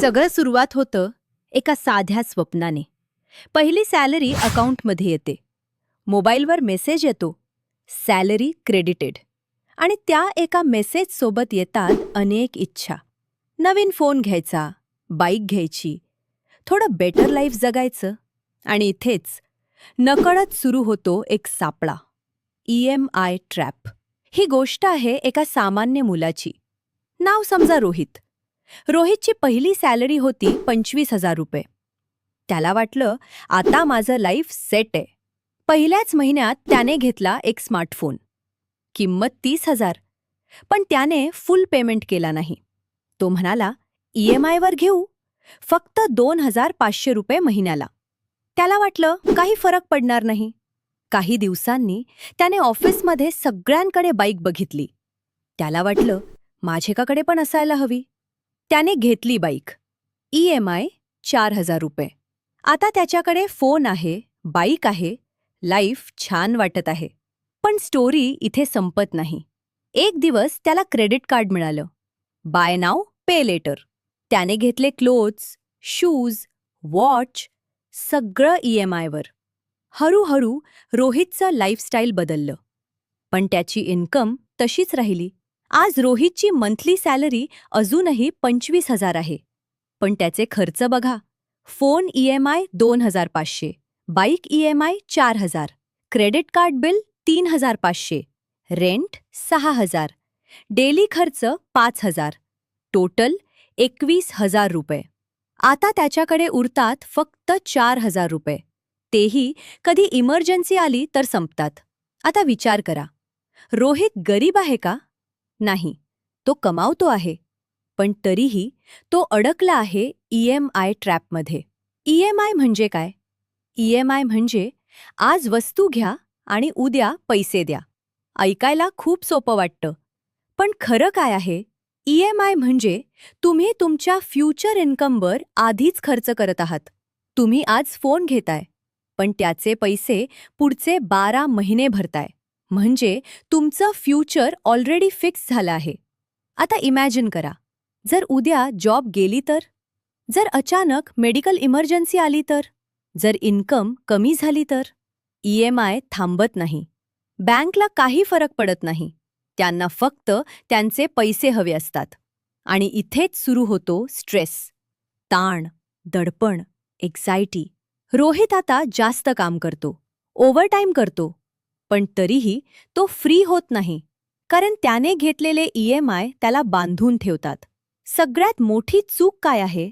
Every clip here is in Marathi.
सगळं सुरुवात होतं एका साध्या स्वप्नाने. पहिली सॅलरी अकाउंटमध्ये येते. मोबाईलवर मेसेज येतो, सॅलरी क्रेडिटेड. आणि त्या एका मेसेजसोबत येतात अनेक इच्छा. नवीन फोन घ्यायचा, बाईक घ्यायची, थोडं बेटर लाईफ जगायचं. आणि इथेच नकळत सुरू होतो एक सापळा, EMI ट्रॅप. ही गोष्ट आहे एका सामान्य मुलाची. नाव समजा रोहित. रोहितची पहिली सॅलरी होती 25,000 रुपये. त्याला वाटलं आता माझं लाईफ सेट आहे. पहिल्याच महिन्यात त्याने घेतला एक स्मार्टफोन. किंमत 30,000. पण त्याने फुल पेमेंट केला नाही. तो म्हणाला EMIवर घेऊ, फक्त 2,500 रुपये महिन्याला. त्याला वाटलं काही फरक पडणार नाही. काही दिवसांनी त्याने ऑफिसमध्ये सगळ्यांकडे बाईक बघितली. त्याला वाटलं माझ्याकडे पण असायला हवी. त्याने घेतली बाईक. EMI 4,000 रुपये. आता त्याच्याकडे फोन आहे, बाईक आहे, लाईफ छान वाटत आहे. पण स्टोरी इथे संपत नाही. एक दिवस त्याला क्रेडिट कार्ड मिळालं. बाय नाव पे लेटर. त्याने घेतले क्लोथ्स, शूज, वॉच, सगळं EMIवर. हळूहळू रोहितचं लाईफस्टाईल बदललं. पण त्याची इन्कम तशीच राहिली. आज रोहितची मंथली सॅलरी अजूनही 25,000 आहे. पण त्याचे खर्च बघा. Phone EMI 2,500, bike EMI 4,000, credit card bill 3,500, rent 6,000, daily खर्च 5,000, टोटल 21,000 रुपये. आता त्याच्याकडे उरतात फक्त 4,000 रुपये. तेही कधी इमर्जन्सी आली तर संपतात. आता विचार करा, रोहित गरीब आहे का? नाही, तो कमावतो आहे. पण तरीही तो अडकला आहे EMI ट्रॅपमध्ये. EMI म्हणजे काय? EMI म्हणजे आज वस्तू घ्या आणि उद्या पैसे द्या. ऐकायला खूप सोपं वाटतं. पण खरं काय आहे? EMI म्हणजे तुम्ही तुमच्या फ्युचर इन्कमवर आधीच खर्च करत आहात. तुम्ही आज फोन घेताय, पण त्याचे पैसे पुढचे 12 महिने भरताय. म्हणजे तुमचं फ्युचर ऑलरेडी फिक्स झालं आहे. आता इमॅजिन करा, जर उद्या जॉब गेली तर? जर अचानक मेडिकल इमर्जन्सी आली तर? जर इन्कम कमी झाली तर? EMI थांबत नाही. बँकला काही फरक पडत नाही. त्यांना फक्त त्यांचे पैसे हवे असतात. आणि इथेच सुरू होतो स्ट्रेस, ताण, दडपण, एक्झायटी. रोहित आता जास्त काम करतो, ओव्हरटाईम करतो. पण तरीही तो फ्री होत नाही. कारण त्याने घेतलेले EMI त्याला बांधून ठेवतात. सगळ्यात मोठी चूक काय आहे?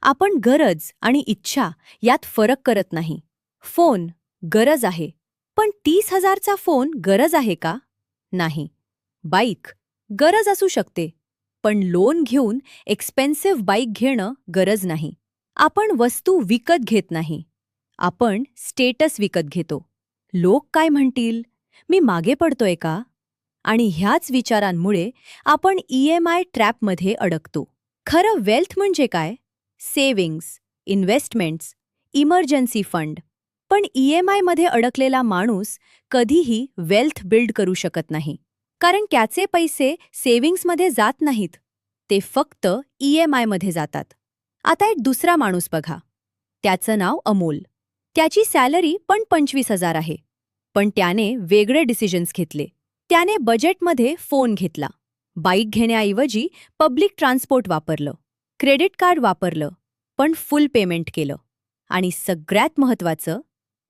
आपण गरज आणि इच्छा यात फरक करत नाही. फोन गरज आहे, पण 30,000चा फोन गरज आहे का? नाही. बाईक गरज असू शकते, पण लोन घेऊन एक्सपेन्सिव्ह बाईक घेणं गरज नाही. आपण वस्तू विकत घेत नाही, आपण स्टेटस विकत घेतो. लोक काय म्हणतील? मी मागे पडतोय का? आणि ह्याच विचारांमुळे आपण EMI ट्रॅपमध्ये अडकतो. खरं वेल्थ म्हणजे काय? Savings, investments, emergency fund. पण EMIमध्ये अडकलेला माणूस कधीही वेल्थ बिल्ड करू शकत नाही. कारण त्याचे पैसे सेव्हिंग्समध्ये जात नाहीत, ते फक्त EMIमध्ये जातात. आता एक दुसरा माणूस बघा. त्याचं नाव अमोल. त्याची सॅलरी पण 25,000 आहे. पण त्याने वेगळे डिसिजन्स घेतले. त्याने बजेटमध्ये फोन घेतला, बाईक घेण्याऐवजी पब्लिक ट्रान्सपोर्ट वापरलं, क्रेडिट कार्ड वापरलं, पण फुल पेमेंट केलं. आणि सगळ्यात महत्त्वाचं,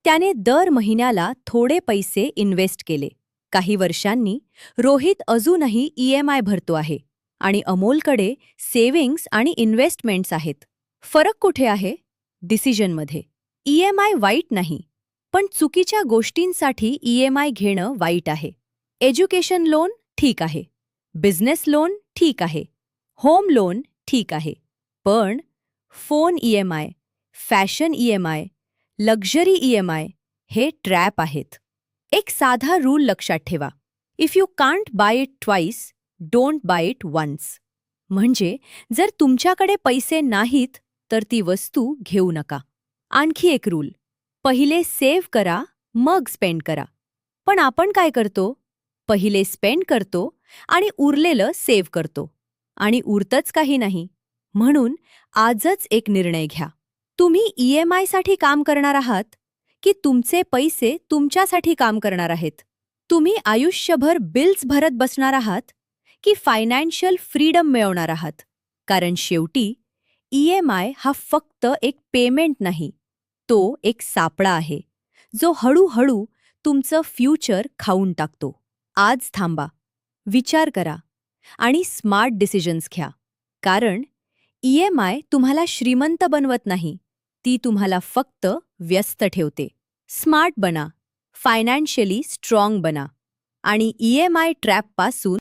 त्याने दर महिन्याला थोडे पैसे इन्व्हेस्ट केले. काही वर्षांनी रोहित अजूनही EMI भरतो आहे आणि अमोलकडे सेव्हिंग्स आणि इन्व्हेस्टमेंट्स आहेत. फरक कुठे आहे? डिसिजनमध्ये. EMI वाईट नाही, पण चुकीच्या गोष्टींसाठी EMI घेणं वाईट आहे. एज्युकेशन लोन ठीक आहे, बिझनेस लोन ठीक आहे, होम लोन ठीक आहे. पण phone EMI, fashion EMI, luxury EMI हे ट्रॅप आहेत. एक साधा रूल लक्षात ठेवा. If you can't buy it twice, don't buy it once. म्हणजे जर तुमच्याकडे पैसे नाहीत तर ती वस्तू घेऊ नका. आणखी एक रूल, पहिले सेव्ह करा, मग स्पेंड करा. पण आपण काय करतो? पहिले स्पेंड करतो आणि उरलेलं सेव्ह करतो. आणि उरतच काही नाही. म्हणून आजच एक निर्णय घ्या. तुम्ही EMI साठी काम करणार आहात की तुमचे पैसे तुमच्यासाठी काम करणार आहेत? तुम्ही आयुष्यभर बिल्स भरत बसणार आहात की फायनान्शियल फ्रीडम मिळवणार आहात? कारण शेवटी EMI हा फक्त एक पेमेंट नाही, तो एक सापळा आहे जो हळूहळू तुमचं फ्युचर खाऊन टाकतो. आज थांबा, विचार करा आणि स्मार्ट डिसिजन्स घ्या. कारण EMI तुम्हाला श्रीमंत बनवत नाही, ती तुम्हाला फक्त व्यस्त ठेवते. स्मार्ट बना, फायनान्शियली स्ट्रॉंग बना आणि EMI ट्रॅपपासून